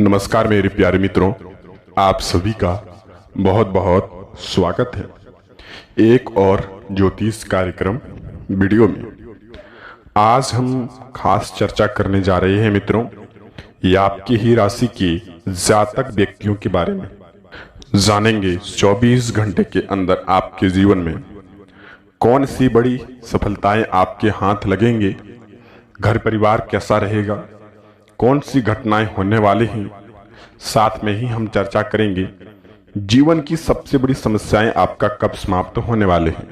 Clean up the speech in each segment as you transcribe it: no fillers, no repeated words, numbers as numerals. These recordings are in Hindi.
नमस्कार मेरे प्यारे मित्रों, आप सभी का बहुत बहुत स्वागत है एक और ज्योतिष कार्यक्रम वीडियो में। आज हम खास चर्चा करने जा रहे हैं मित्रों, ये आपकी ही राशि के जातक व्यक्तियों के बारे में जानेंगे। 24 घंटे के अंदर आपके जीवन में कौन सी बड़ी सफलताएं आपके हाथ लगेंगे, घर परिवार कैसा रहेगा, कौन सी घटनाएं होने वाली हैं। साथ में ही हम चर्चा करेंगे जीवन की सबसे बड़ी समस्याएं आपका कब समाप्त होने वाले हैं।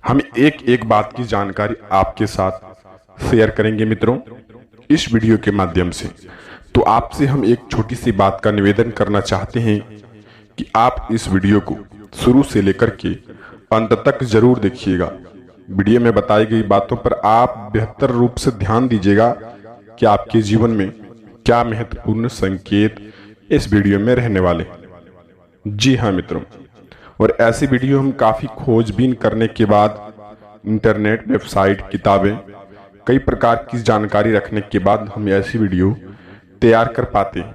हम एक एक बात की जानकारी आपके साथ शेयर करेंगे मित्रों इस वीडियो के माध्यम से। तो आपसे हम एक छोटी सी बात का निवेदन करना चाहते हैं कि आप इस वीडियो को शुरू से लेकर के अंत तक जरूर देखिएगा। वीडियो में बताई गई बातों पर आप बेहतर रूप से ध्यान दीजिएगा कि आपके जीवन में क्या महत्वपूर्ण संकेत इस वीडियो में रहने वाले। जी हाँ मित्रों, और ऐसी वीडियो हम काफी खोजबीन करने के बाद इंटरनेट, वेबसाइट, किताबें, कई प्रकार की जानकारी रखने के बाद हम ऐसी वीडियो तैयार कर पाते हैं।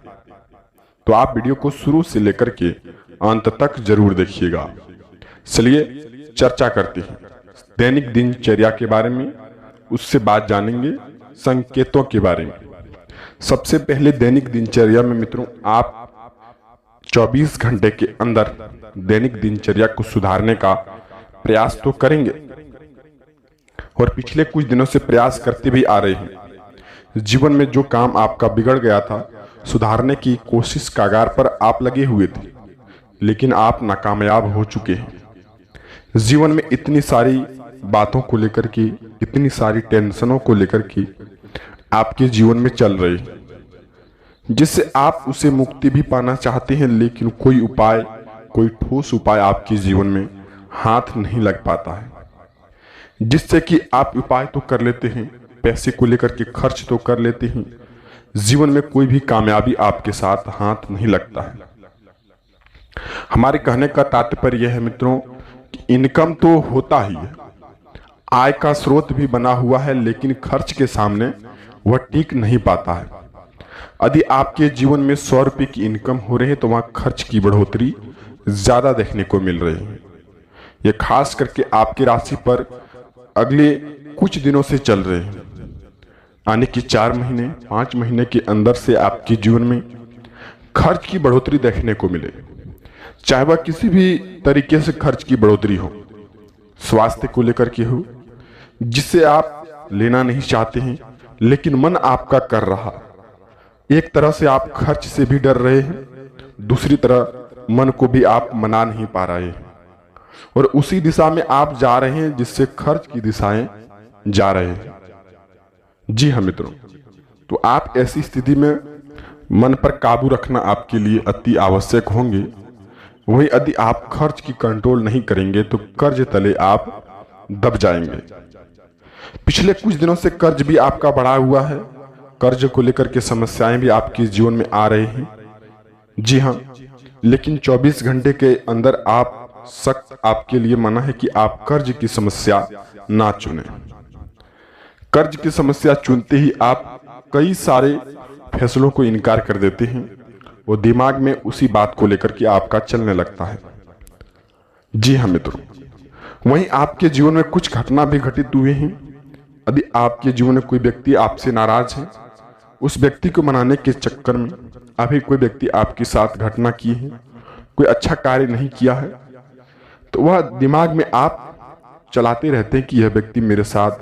तो आप वीडियो को शुरू से लेकर के अंत तक जरूर देखिएगा। चलिए चर्चा करते हैं दैनिक दिनचर्या के बारे में, उससे बात जानेंगे संकेतों के बारे में। सबसे पहले दैनिक दिनचर्या में मित्रों, आप 24 घंटे के अंदर दैनिक दिनचर्या को सुधारने का प्रयास तो करेंगे और पिछले कुछ दिनों से प्रयास करते भी आ रहे हैं। जीवन में जो काम आपका बिगड़ गया था, सुधारने की कोशिश कागार पर आप लगे हुए थे, लेकिन आप नाकामयाब हो चुके हैं। जीवन में इतनी सारी बातों को लेकर के, इतनी सारी टेंशनों को लेकर के आपके जीवन में चल रही, जिससे आप उसे मुक्ति भी पाना चाहते हैं, लेकिन कोई उपाय, कोई ठोस उपाय आपके जीवन में हाथ नहीं लग पाता है। जिससे कि आप उपाय तो कर लेते हैं, पैसे को लेकर के खर्च तो कर लेते हैं, जीवन में कोई भी कामयाबी आपके साथ हाथ नहीं लगता है। हमारे कहने का तात्पर्य यह है मित्रों कि इनकम तो होता ही है, आय का स्रोत भी बना हुआ है, लेकिन खर्च के सामने वह टिक नहीं पाता है। यदि आपके जीवन में 100 रुपए की इनकम हो रही है तो वहां खर्च की बढ़ोतरी ज्यादा देखने को मिल रही है। यह खास करके आपकी राशि पर अगले कुछ दिनों से चल रहे हैं। आने की 4 महीने 5 महीने के अंदर से आपके जीवन में खर्च की बढ़ोतरी देखने को मिले, चाहे वह किसी भी तरीके से खर्च की बढ़ोतरी हो, स्वास्थ्य को लेकर के हो, जिससे आप लेना नहीं चाहते हैं लेकिन मन आपका कर रहा। एक तरह से आप खर्च से भी डर रहे हैं, दूसरी तरह मन को भी आप मना नहीं पा रहे हैं, और उसी दिशा में आप जा रहे हैं जिससे खर्च की दिशाएं जा रहे हैं। जी हाँ मित्रों, तो आप ऐसी स्थिति में मन पर काबू रखना आपके लिए अति आवश्यक होंगे। वही यदि आप खर्च की कंट्रोल नहीं करेंगे तो कर्ज तले आप दब जाएंगे। पिछले कुछ दिनों से कर्ज भी आपका बढ़ा हुआ है, कर्ज को लेकर के समस्याएं भी आपके जीवन में आ रही हैं। जी हाँ, लेकिन 24 घंटे के अंदर आप सख्त आपके लिए मना है कि आप कर्ज की समस्या ना चुनें। कर्ज की समस्या चुनते ही आप कई सारे फैसलों को इनकार कर देते हैं, वो दिमाग में उसी बात को लेकर के आपका चलने लगता है। जी हाँ मित्रों, वहीं आपके जीवन में कुछ घटना भी घटित हुए हैं। यदि आपके जीवन में कोई व्यक्ति आपसे नाराज है, उस व्यक्ति को मनाने के चक्कर में अभी कोई व्यक्ति आपके साथ घटना की है, कोई अच्छा कार्य नहीं किया है, तो वह दिमाग में आप चलाते रहते हैं कि यह व्यक्ति मेरे साथ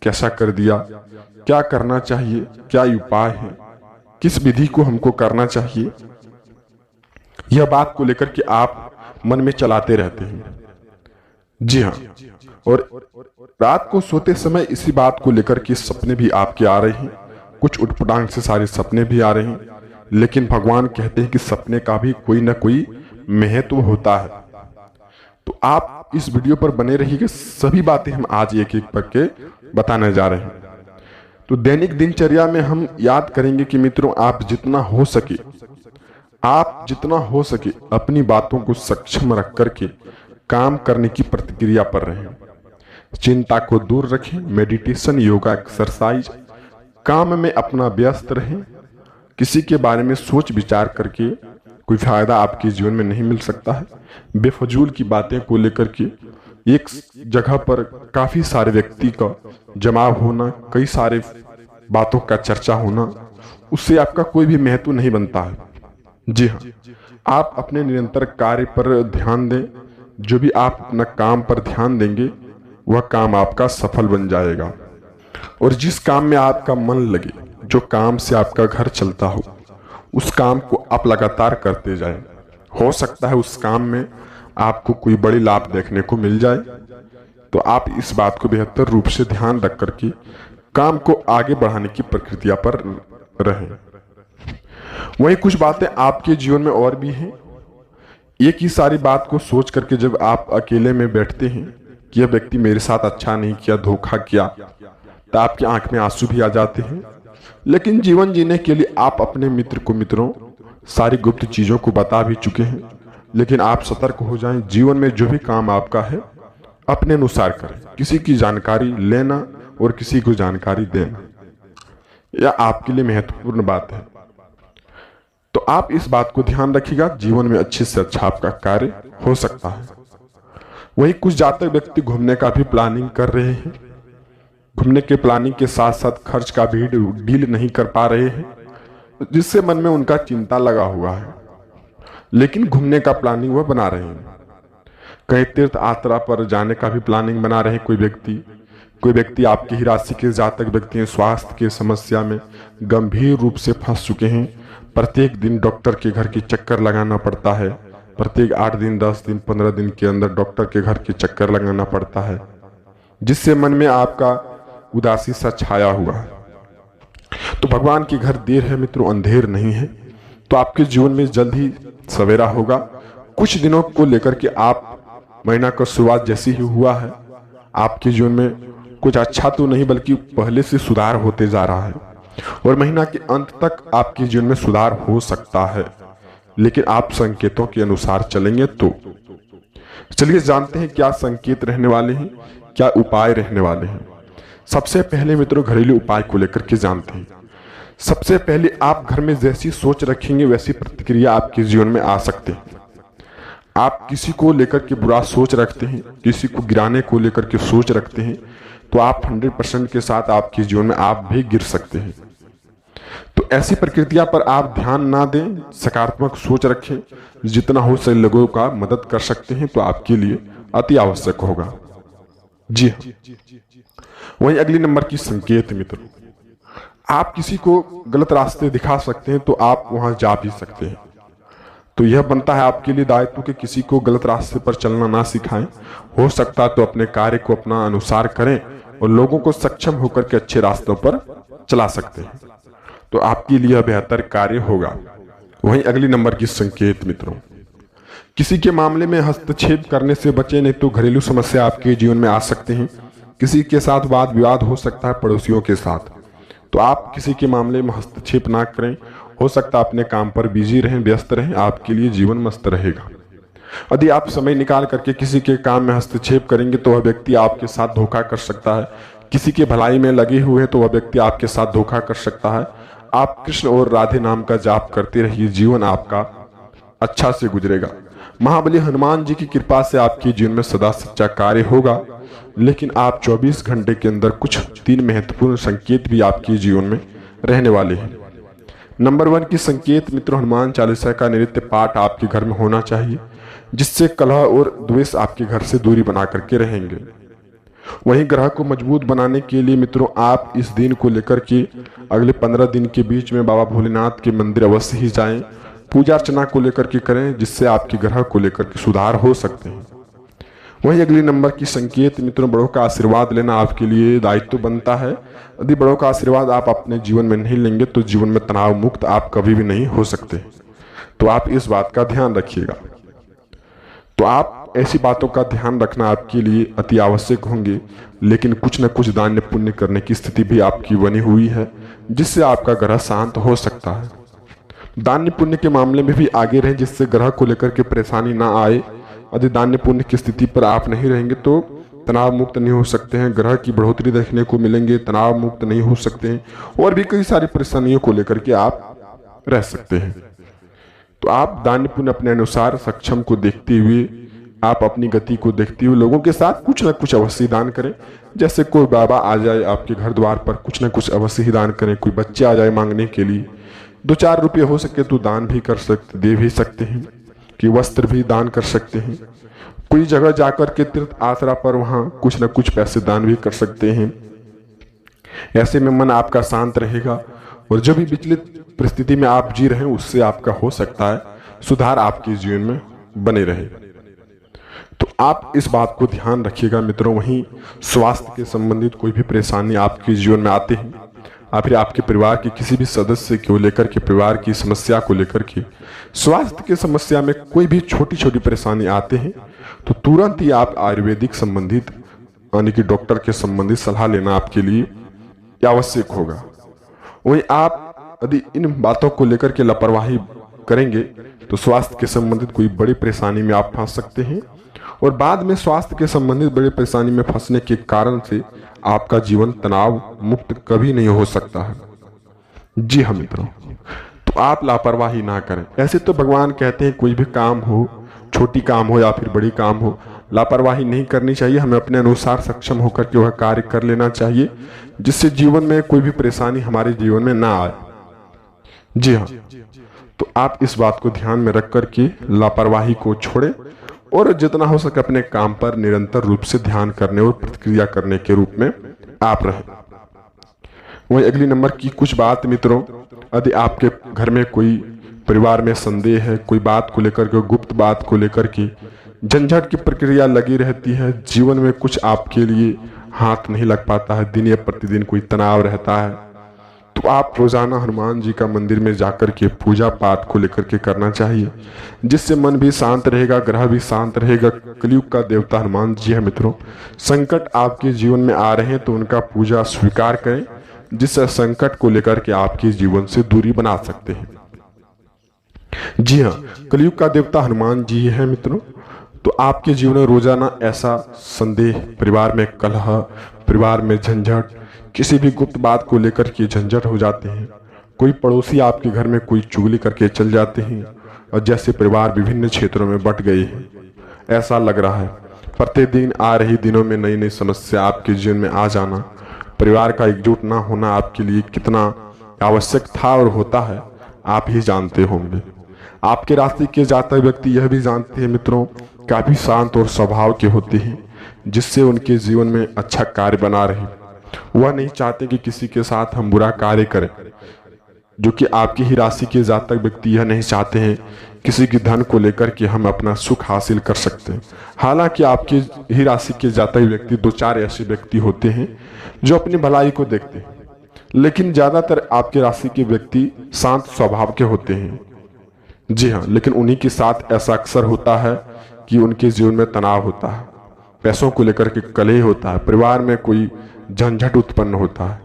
कैसा कर दिया, क्या करना चाहिए, क्या उपाय है, किस विधि को हमको करना चाहिए। यह बात को लेकर के आप मन में चलाते रहते हैं। जी हाँ, और रात को सोते समय इसी बात को लेकर के सपने भी आपके आ रहे हैं, कुछ उटपटांग से सारे सपने भी आ रहे हैं, लेकिन भगवान कहते हैं कि सपने का भी कोई ना कोई महत्व होता है। तो आप इस वीडियो पर बने रहिएगा, सभी बातें हम आज एक एक करके बताने जा रहे हैं। तो दैनिक दिनचर्या में हम याद करेंगे कि मित्रों, आप जितना हो सके अपनी बातों को सक्षम रख करके काम करने की प्रतिक्रिया पर रहें। चिंता को दूर रखें, मेडिटेशन, योगा, एक्सरसाइज, काम में अपना व्यस्त रहें, किसी के बारे में सोच विचार करके कोई फायदा आपके जीवन में नहीं मिल सकता है। बेफजूल की बातें को लेकर के एक जगह पर काफी सारे व्यक्ति का जमाव होना, कई सारे बातों का चर्चा होना, उससे आपका कोई भी महत्व नहीं बनता है। जी हाँ, आप अपने निरंतर कार्य पर ध्यान दें। जो भी आप अपना काम पर ध्यान देंगे वह काम आपका सफल बन जाएगा। और जिस काम में आपका मन लगे, जो काम से आपका घर चलता हो, उस काम को आप लगातार करते जाएं। हो सकता है उस काम में आपको कोई बड़ी लाभ देखने को मिल जाए। तो आप इस बात को बेहतर रूप से ध्यान रख करके काम को आगे बढ़ाने की प्रक्रिया पर रहें। वहीं कुछ बातें आपके जीवन में और भी हैं। एक ही सारी बात को सोच करके जब आप अकेले में बैठते हैं कि यह व्यक्ति मेरे साथ अच्छा नहीं किया, धोखा किया, तो आपकी आंख में आंसू भी आ जाते हैं। लेकिन जीवन जीने के लिए आप अपने मित्रों सारी गुप्त चीजों को बता भी चुके हैं। लेकिन आप सतर्क हो जाएं। जीवन में जो भी काम आपका है अपने अनुसार करें। किसी की जानकारी लेना और किसी को जानकारी देना यह आपके लिए महत्वपूर्ण बात है। तो आप इस बात को ध्यान रखिएगा, जीवन में अच्छे से अच्छा आपका कार्य हो सकता है। वही कुछ जातक व्यक्ति घूमने का भी प्लानिंग कर रहे हैं। घूमने के प्लानिंग के साथ साथ खर्च का भी डील नहीं कर पा रहे हैं, जिससे मन में उनका चिंता लगा हुआ है। लेकिन घूमने का प्लानिंग वह बना रहे हैं। कहीं तीर्थ यात्रा पर जाने का भी प्लानिंग बना रहे हैं। कोई व्यक्ति आपकी ही राशि के जातक व्यक्ति हैं, स्वास्थ्य की समस्या में गंभीर रूप से फंस चुके हैं। प्रत्येक दिन डॉक्टर के घर की चक्कर लगाना पड़ता है। प्रत्येक 8 दिन, 10 दिन, 15 दिन के अंदर डॉक्टर के घर की चक्कर लगाना पड़ता है, जिससे मन में आपका उदासी सा छाया हुआ है। तो भगवान के घर देर है मित्रों, अंधेर नहीं है। तो आपके जीवन में जल्द ही सवेरा होगा। कुछ दिनों को लेकर के आप महीना का शुरुआत जैसी ही हुआ है, आपके जीवन में कुछ अच्छा तो नहीं बल्कि पहले से सुधार होते जा रहा है। और महीना के अंत तक आपके जीवन में सुधार हो सकता है, लेकिन आप संकेतों के अनुसार चलेंगे तो। चलिए जानते हैं क्या संकेत रहने वाले हैं, क्या उपाय रहने वाले हैं। सबसे पहले मित्रों घरेलू उपाय को लेकर के जानते हैं। सबसे पहले आप घर में जैसी सोच रखेंगे वैसी प्रतिक्रिया आपके जीवन में आ सकते हैं। आप किसी को लेकर के बुरा सोच रखते हैं, किसी को गिराने को लेकर के सोच रखते हैं, तो आप 100% के साथ आपके जीवन में आप भी गिर सकते हैं। तो ऐसी प्रक्रिया पर आप ध्यान ना दें, सकारात्मक सोच रखें। जितना हो सके लोगों का मदद कर सकते हैं तो आपके लिए अति आवश्यक होगा। जी हाँ, वहीं अगली नंबर की संकेत मित्रों, आप किसी को गलत रास्ते दिखा सकते हैं तो आप वहां जा भी सकते हैं। तो यह बनता है आपके लिए दायित्व कि किसी को गलत रास्ते पर चलना ना सिखाएं। हो सकता तो अपने कार्य को अपना अनुसार करें और लोगों को सक्षम होकर के अच्छे रास्तों पर चला सकते हैं, तो आपके लिए बेहतर कार्य होगा। वहीं अगली नंबर की संकेत मित्रों, किसी के मामले में हस्तक्षेप करने से बचें, नहीं तो घरेलू समस्या आपके जीवन में आ सकते हैं। किसी के साथ वाद विवाद हो सकता है, पड़ोसियों के साथ। तो आप किसी के मामले में हस्तक्षेप ना करें। हो सकता है अपने काम पर बिजी रहें, व्यस्त रहें, आपके लिए जीवन मस्त रहेगा। यदि आप समय निकाल करके किसी के काम में हस्तक्षेप करेंगे तो वह व्यक्ति आपके साथ धोखा कर सकता है। किसी के भलाई में लगे हुए हैं तो वह व्यक्ति आपके साथ धोखा कर सकता है। आप कृष्ण और राधे नाम का जाप करते रहिए, जीवन आपका अच्छा से गुजरेगा। महाबली हनुमान जी की कृपा से आपके जीवन में सदा सच्चा कार्य होगा। लेकिन आप 24 घंटे के अंदर कुछ 3 महत्वपूर्ण संकेत भी आपके जीवन में रहने वाले हैं। नंबर 1 की संकेत मित्रों, हनुमान चालीसा का नित्य पाठ आपके घर में होना चाहिए, जिससे कलह और द्वेष आपके घर से दूरी बना करके रहेंगे। वहीं ग्रह को मजबूत बनाने के लिए मित्रों आप इस दिन को लेकर के अगले 15 दिन के बीच में बाबा भोलेनाथ के मंदिर अवश्य ही जाएं। पूजा अर्चना को लेकर के करें, जिससे आपके ग्रह को लेकर के सुधार हो सकते हैं। वहीं अगली नंबर की संकेत मित्रों, बड़ों का आशीर्वाद लेना आपके लिए दायित्व बनता है। यदि बड़ों का आशीर्वाद आप अपने जीवन में नहीं लेंगे तो जीवन में तनाव मुक्त आप कभी भी नहीं हो सकते। तो आप इस बात का ध्यान रखिएगा। तो आप ऐसी बातों का ध्यान रखना आपके लिए अति आवश्यक होंगे। लेकिन कुछ न कुछ दान पुण्य करने की स्थिति भी आपकी बनी हुई है, जिससे आपका ग्रह शांत हो सकता है। दान पुण्य के मामले में भी आगे रहें, जिससे ग्रह को लेकर के परेशानी ना आए। यदि दान पुण्य की स्थिति पर आप नहीं रहेंगे तो तनाव मुक्त नहीं हो सकते हैं, ग्रह की बढ़ोतरी देखने को मिलेंगे, तनाव मुक्त नहीं हो सकते हैं, और भी कई सारी परेशानियों को लेकर के आप रह सकते हैं। तो आप दान पुण्य अपने अनुसार सक्षम को देखते हुए, आप अपनी गति को देखते हुए लोगों के साथ कुछ ना कुछ अवश्य दान करें। जैसे कोई बाबा आ जाए आपके घर द्वार पर, कुछ ना कुछ अवश्य ही दान करें। कोई बच्चे आ जाए मांगने के लिए, 2-4 रुपये हो सके तो दान भी कर सकते, दे भी सकते हैं। कि वस्त्र भी दान कर सकते हैं। कोई जगह जाकर के तीर्थ आसरा पर वहां कुछ ना कुछ पैसे दान भी कर सकते हैं। ऐसे में मन आपका शांत रहेगा और जो भी विचलित परिस्थिति में आप जी रहे हैं उससे आपका हो सकता है सुधार आपके जीवन में बने रहे। तो आप इस बात को ध्यान रखिएगा मित्रों। वहीं स्वास्थ्य के संबंधित कोई भी परेशानी आपके जीवन में आते हैं, या फिर आपके परिवार के किसी भी सदस्य को लेकर के, परिवार की समस्या को लेकर के, स्वास्थ्य की समस्या में कोई भी छोटी छोटी परेशानी आते हैं, तो तुरंत ही आप आयुर्वेदिक संबंधित यानी कि डॉक्टर के संबंधित सलाह लेना आपके लिए आवश्यक होगा। वहीं आप यदि इन बातों को लेकर के लापरवाही करेंगे तो स्वास्थ्य के संबंधित कोई बड़ी परेशानी में आप फंस सकते हैं, और बाद में स्वास्थ्य के संबंधित बड़ी परेशानी में फंसने के कारण से आपका जीवन तनाव मुक्त कभी नहीं हो सकता है। जी हाँ मित्रों, तो आप लापरवाही ना करें। ऐसे तो भगवान कहते हैं कोई भी काम हो, छोटी काम हो या फिर बड़ी काम हो, लापरवाही नहीं करनी चाहिए। हमें अपने अनुसार सक्षम होकर के वह कार्य कर लेना चाहिए, जिससे जीवन में कोई भी परेशानी हमारे जीवन में ना आए। जी हाँ, तो आप इस बात को ध्यान में रख करके लापरवाही को छोड़ें और जितना हो सके अपने काम पर निरंतर रूप से ध्यान करने और प्रतिक्रिया करने के रूप में आप रहें। वही अगली नंबर की कुछ बात मित्रों, यदि आपके घर में कोई परिवार में संदेह है, कोई बात को लेकर के, गुप्त बात को लेकर के झंझट की प्रक्रिया लगी रहती है, जीवन में कुछ आपके लिए हाथ नहीं लग पाता है, दिन या प्रतिदिन कोई तनाव रहता है, तो आप रोजाना हनुमान जी का मंदिर में जाकर के पूजा पाठ को लेकर के करना चाहिए, जिससे मन भी शांत रहेगा, ग्रह भी शांत रहेगा। कलयुग का देवता हनुमान जी है मित्रों। संकट आपके जीवन में आ रहे हैं तो उनका पूजा स्वीकार करें, जिससे संकट को लेकर के आपके जीवन से दूरी बना सकते हैं। जी हाँ, कलयुग का देवता हनुमान जी है मित्रों। तो आपके जीवन में रोजाना ऐसा संदेह, परिवार में कलह, परिवार में झंझट, किसी भी गुप्त बात को लेकर के झंझट हो जाते हैं, कोई पड़ोसी आपके घर में कोई चुगली करके चल जाते हैं, और जैसे परिवार विभिन्न क्षेत्रों में बंट गए हैं, ऐसा लग रहा है। प्रतिदिन आ रही दिनों में नई नई समस्या आपके जीवन में आ जाना, परिवार का एकजुट ना होना आपके लिए कितना आवश्यक था और होता है, आप ही जानते होंगे। आपके राशि के जातक व्यक्ति यह भी जानते हैं मित्रों, काफी शांत और स्वभाव के होते हैं, जिससे उनके जीवन में अच्छा कार्य बना रहे। वह नहीं चाहते कि किसी के साथ हम बुरा कार्य करें, जो कि आपकी ही राशि के जातक व्यक्ति यह नहीं चाहते हैं किसी की धन को लेकर के हम अपना सुख हासिल कर सकते हैं। हालांकि आपकी ही राशि के जातक व्यक्ति 2-4 ऐसे व्यक्ति होते हैं जो अपनी भलाई को देखते हैं, लेकिन ज्यादातर आपके राशि के व्यक्ति शांत स्वभाव के होते हैं। जी हाँ, लेकिन उन्हीं के साथ ऐसा अक्सर होता है कि उनके जीवन में तनाव होता है, पैसों को लेकर के कलह होता है, परिवार में कोई झंझट उत्पन्न होता है।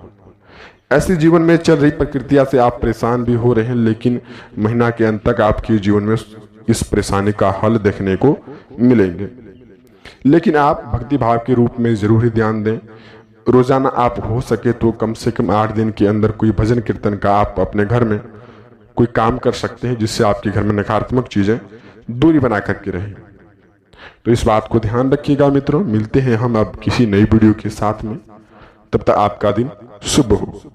ऐसे जीवन में चल रही प्रक्रिया से आप परेशान भी हो रहे हैं, लेकिन महीना के अंत तक आपके जीवन में इस परेशानी का हल देखने को मिलेंगे। लेकिन आप भक्ति भाव के रूप में जरूर ही ध्यान दें। रोजाना आप हो सके तो कम से कम 8 दिन के अंदर कोई भजन कीर्तन का आप अपने घर में कोई काम कर सकते हैं, जिससे आपके घर में नकारात्मक चीजें दूरी बना करके रहें। तो इस बात को ध्यान रखिएगा मित्रों। मिलते हैं हम अब किसी नई वीडियो के साथ में, तब तक आपका दिन शुभ हो।